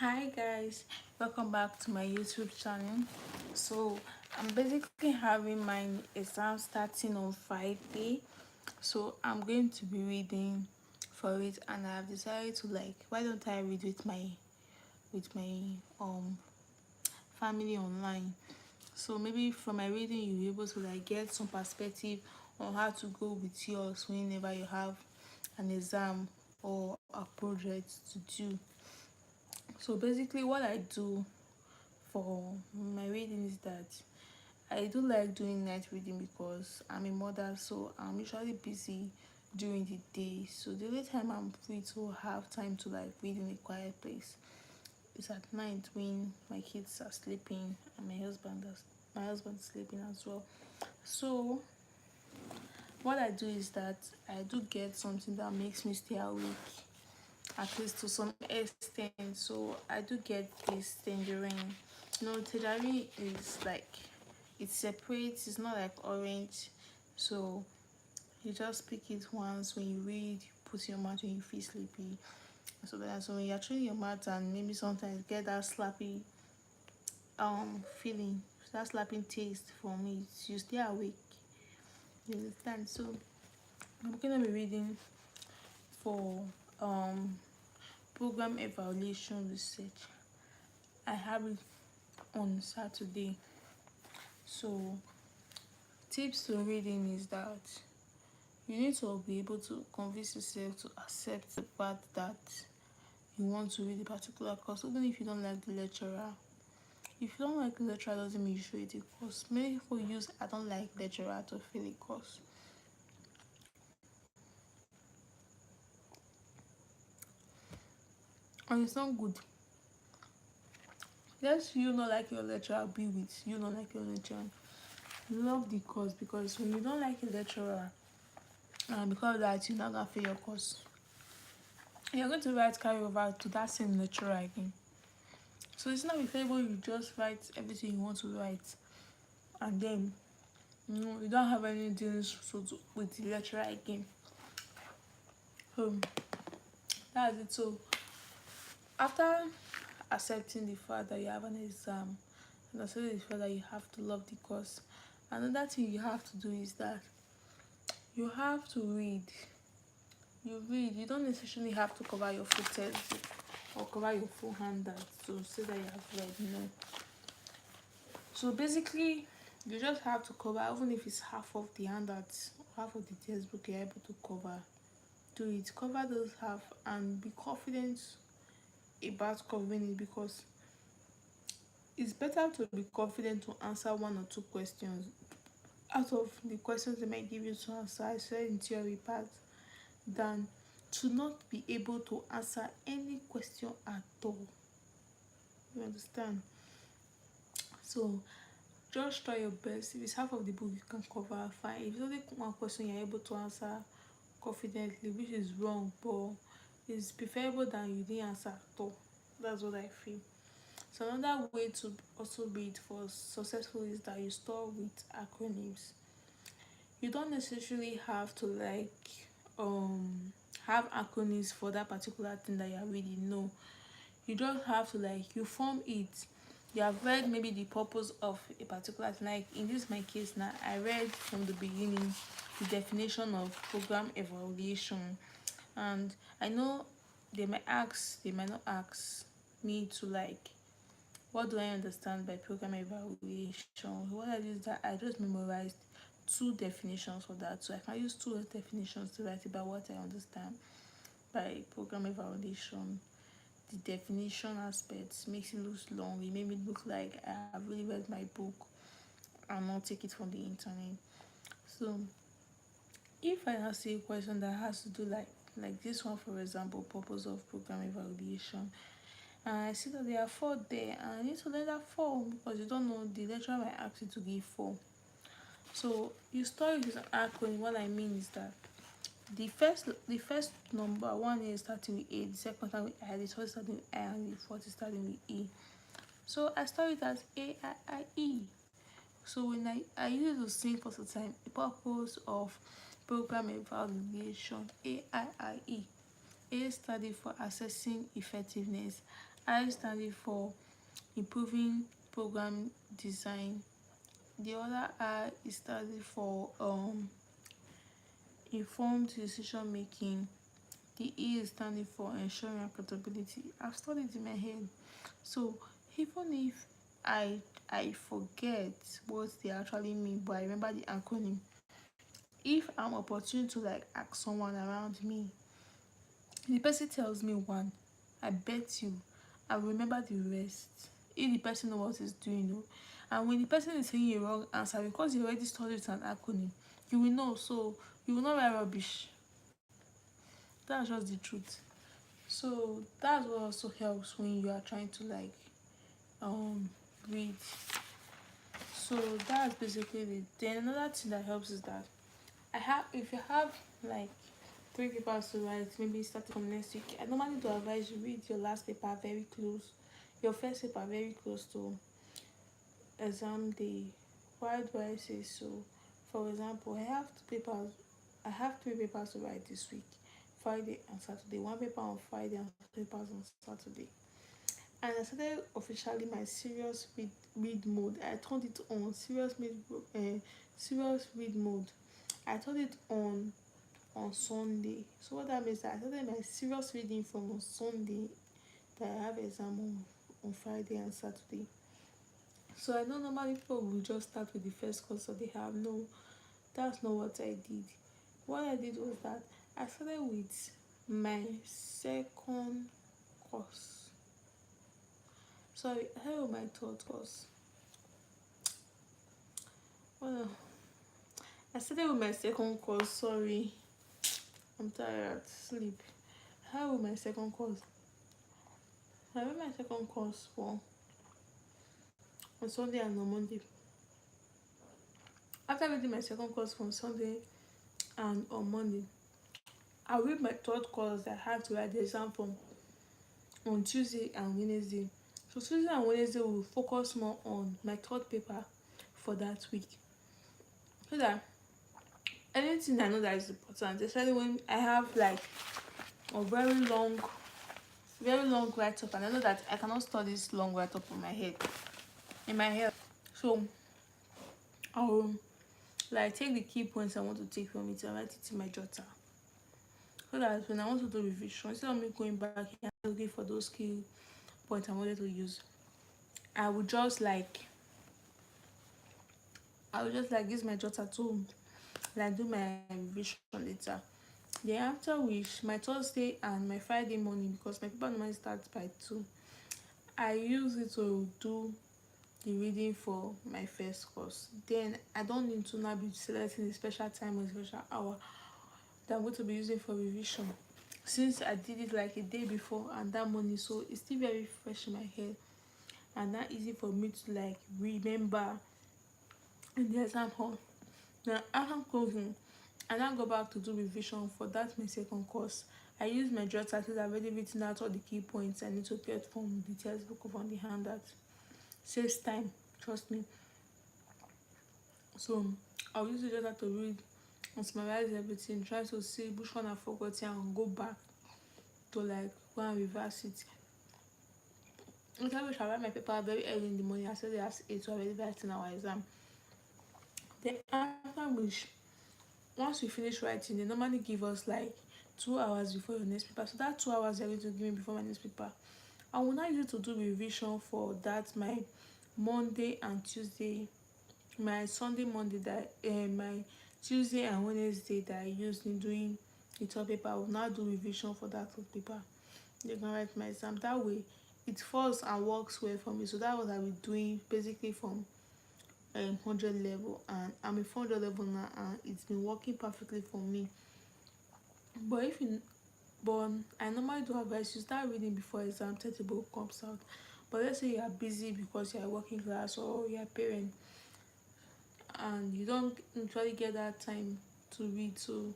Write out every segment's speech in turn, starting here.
Hi guys, welcome back to my YouTube channel. So I'm basically having my exam starting on Friday, so I'm going to be reading for it, and I've decided to, like, why don't I read with my family online. So maybe from my reading you'll be able to like get some perspective on how to go with yours whenever you have an exam or a project to do. So basically what I do for my reading is that I do like doing night reading because I'm a mother, so I'm usually busy during the day. So the only time I'm free to have time to like read in a quiet place is at night when my kids are sleeping and my husband's sleeping as well. So what I do is that I do get something that makes me stay awake at least to some extent. So I do get this tangerine. Tangerine is like, it separates, it's not like orange. So you just pick it once when you read, you put in your mouth when you feel sleepy. So when you're chewing your mouth and maybe sometimes get that slappy feeling, that slapping taste from it, you stay awake. You understand? So I'm gonna be reading for um program evaluation research. I have it on Saturday. So tips to reading is that you need to be able to convince yourself to accept the fact that you want to read a particular course, even if you don't like the lecturer. If you don't like the lecturer, doesn't mean you should read the course. Many people use "I don't like lecturer" to fail a course, and it's not good. Yes, you not like your lecturer, be with you not like your lecturer. Love the course, because when you don't like a lecturer, and because of that you're not gonna fail your course, you're going to write carry over to that same lecturer again. So it's not preferable you just write everything you want to write, and then you don't have any dealings with the lecturer again. So that's it. So after accepting the fact that you have an exam and accepting the fact that you have to love the course, another thing you have to do is that you have to read. You don't necessarily have to cover your full textbook or cover your full handout to say that you have read. So basically, you just have to cover, even if it's half of the handout, half of the textbook you're able to cover. Do it, cover those half, and be confident about covering it, because it's better to be confident to answer one or two questions out of the questions they might give you to answer, I said in theory part, than to not be able to answer any question at all. You understand? So just try your best. If it's half of the book you can cover, fine. If it's only one question you're able to answer confidently, which is wrong, but it's preferable than you didn't answer at all. That's what I feel. So another way to also read for successful is that you start with acronyms. You don't necessarily have to have acronyms for that particular thing that you're reading. No, you just have to, like, you form it. You have read maybe the purpose of a particular thing. Like in this my case now, I read from the beginning the definition of program evaluation, and I know they might not ask me to, like, what do I understand by program evaluation. What I did is that I just memorized two definitions for that, so I can use two definitions to write about what I understand by program evaluation. The definition aspect makes it look long. It made me look like I have really read my book and not take it from the internet. So if I now see a question that has to do like this one, for example, purpose of program evaluation, and I see that there are four there, and I need to learn that four, because you don't know, the lecturer might ask you to give four. So you start with an acronym. What I mean is that the first number one is starting with A, the second starting with I, the third starting with I, and the fourth is starting with E. So I start it as AIIE. So when I use it to sing for some time, the purpose of program evaluation, AIIE. A study for assessing effectiveness, I standing for improving program design. The other I is standing for informed decision making. The E is standing for ensuring accountability. I've studied in my head. So even if I forget what they actually mean, but I remember the acronym. If I'm opportune to like ask someone around me, the person tells me one, I bet you I will remember the rest. If the person knows what he's doing, no. And when the person is saying a wrong answer because you already studied an acronym, you will know. So you will not write rubbish. That's just the truth. So that's what also helps when you are trying to like um read. So that's basically it. Then another thing that helps is that I have if you have like 3 papers to write, maybe starting from next week, I normally do advise you read your last paper very close, your first paper very close to exam day. Why do I say so? For example, I have 3 papers to write this week. Friday and Saturday. 1 paper on Friday and 2 papers on Saturday. And I started officially my serious read mode. I turned it on serious read mode. I turned it on Sunday. So what that means that I started my serious reading from on Sunday that I have exam on Friday and Saturday. So I know normally people will just start with the first course that they have. No, that's not what I did. What I did was that I started with my second course. Sorry, I started with my third course. Well, I started with my second course. Sorry, I'm tired. Sleep. I started with my second course. I read my second course for on Sunday and on Monday. After reading my second course on Sunday and on Monday, I read my third course that I had to write the exam from on Tuesday and Wednesday. So Tuesday and Wednesday will focus more on my third paper for that week. So that anything I know that is important, especially when I have like a very long write up, and I know that I cannot store this long write up in my head. So I'll like take the key points I want to take from it and write it in my jotter. So that when I want to do revision, instead of me going back and looking for those key points I wanted to use, I would just like use my jotter to like do my revision later. Then after which my Thursday and my Friday morning, because my paper normally starts by 2, I use it to do the reading for my first course. Then I don't need to now be selecting a special time or a special hour that I'm going to be using for revision. Since I did it like a day before and that morning, so it's still very fresh in my head and not easy for me to like remember in the exam hall. Now after closing, I now go back to do revision for that my second course. I use my jotter since I've already written out all the key points I need to get from the textbook or from the handout. Saves time, trust me. So I'll use the jotter to read and summarize everything, try to see which one I forgot and go back to like go and reverse it. After which I write my paper very early in the morning. I said it has 8 to already writing our exam. Then after which, once we finish writing, they normally give us like 2 hours before your next paper. So that 2 hours they're going to give me before my next paper, I will now use it to do revision for that my Monday and Tuesday, my Sunday, Monday that my Tuesday and Wednesday that I used in doing the third paper. I will now do revision for that third paper. They can write my exam that way. It falls and works well for me. So that was I was doing basically from 100 level, and I'm a 400 level now, and it's been working perfectly for me. But if you but I normally do advise you start reading before exam timetable comes out. But let's say you are busy because you are working class or you are a parent and you don't usually get that time to read. So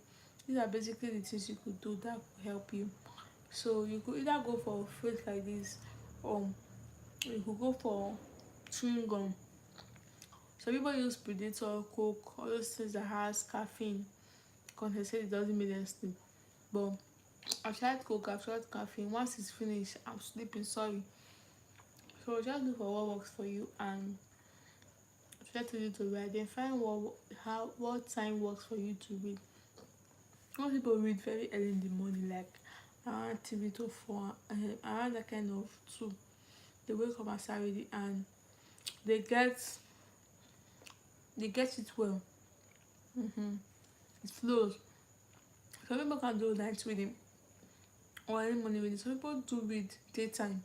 these are basically the things you could do that could help you. So you could either go for fruit like this, or you could go for chewing gum. So people use Predator, Coke, all those things that has caffeine because they say it doesn't make them sleep. But I've tried Coke, I've tried caffeine. Once it's finished, I'm sleeping. Sorry. So just look for what works for you and try to do to read. Then find what time works for you to read. Most people read very early in the morning, like around 3 to 4, around that kind of 2. They wake up and start reading, and they get they get it well. Mm-hmm. It flows. Some people can do night reading or early morning reading. Some people do read daytime,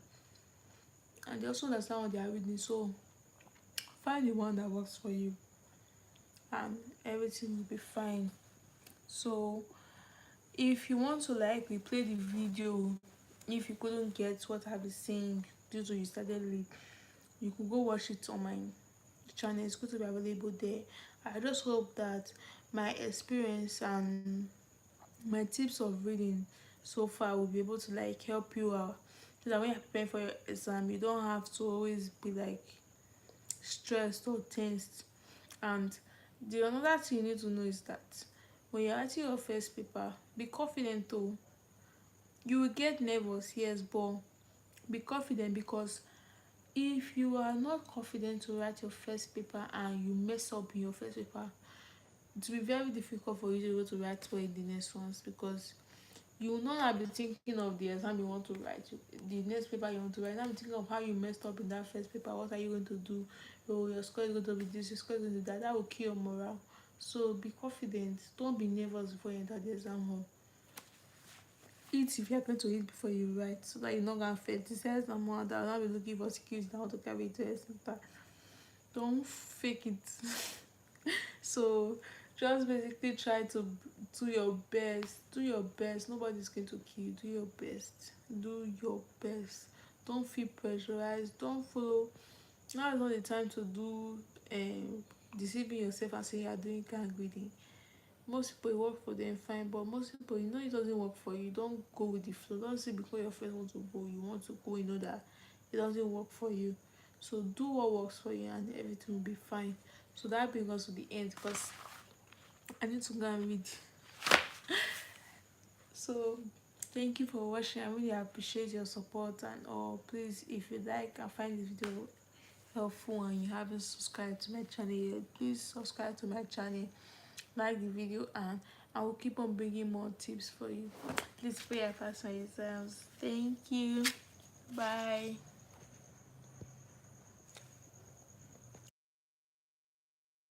and they also understand what they are reading. So find the one that works for you, and everything will be fine. So if you want to like replay the video, if you couldn't get what I've been saying due to you started late, you could go watch it on my channel. It's going to be available there. I just hope that my experience and my tips of reading so far will be able to like help you out, so that when you're preparing for your exam you don't have to always be like stressed or tensed. And the another thing you need to know is that when you're writing your first paper, be confident though. You will get nervous, yes, but be confident, because if you are not confident to write your first paper and you mess up in your first paper, it will be very difficult for you to be able to write well in the next ones, because you will not have been thinking of the exam you want to write, the next paper you want to write. Now be thinking of how you messed up in that first paper. What are you going to do? Oh, your score is going to be this, your score is going to be that. That will kill your morale. So be confident. Don't be nervous before you enter the exam hall. Eat if you are going to eat before you write, so that you're not going to fail. This says no more that I'll not be looking for skills that want to carry it to a center. Don't fake it. So just basically try to do your best. Do your best. Nobody's going to kill you. Do your best. Do your best. Don't feel pressurized. Don't follow. Now is not the time to do deceiving yourself and say you are doing kind reading. Most people it work for them fine, but most people, you know, it doesn't work for you. Don't go with the flow. Don't say because your friends want to go, you want to go. You know that it doesn't work for you. So do what works for you, and everything will be fine. So that brings us to the end, because I need to go and read. So thank you for watching. I really appreciate your support and all. Please, if you like and find this video helpful and you haven't subscribed to my channel yet, please subscribe to my channel, like the video, and I will keep on bringing more tips for you. Please pray and fast my exams. Thank you. Bye.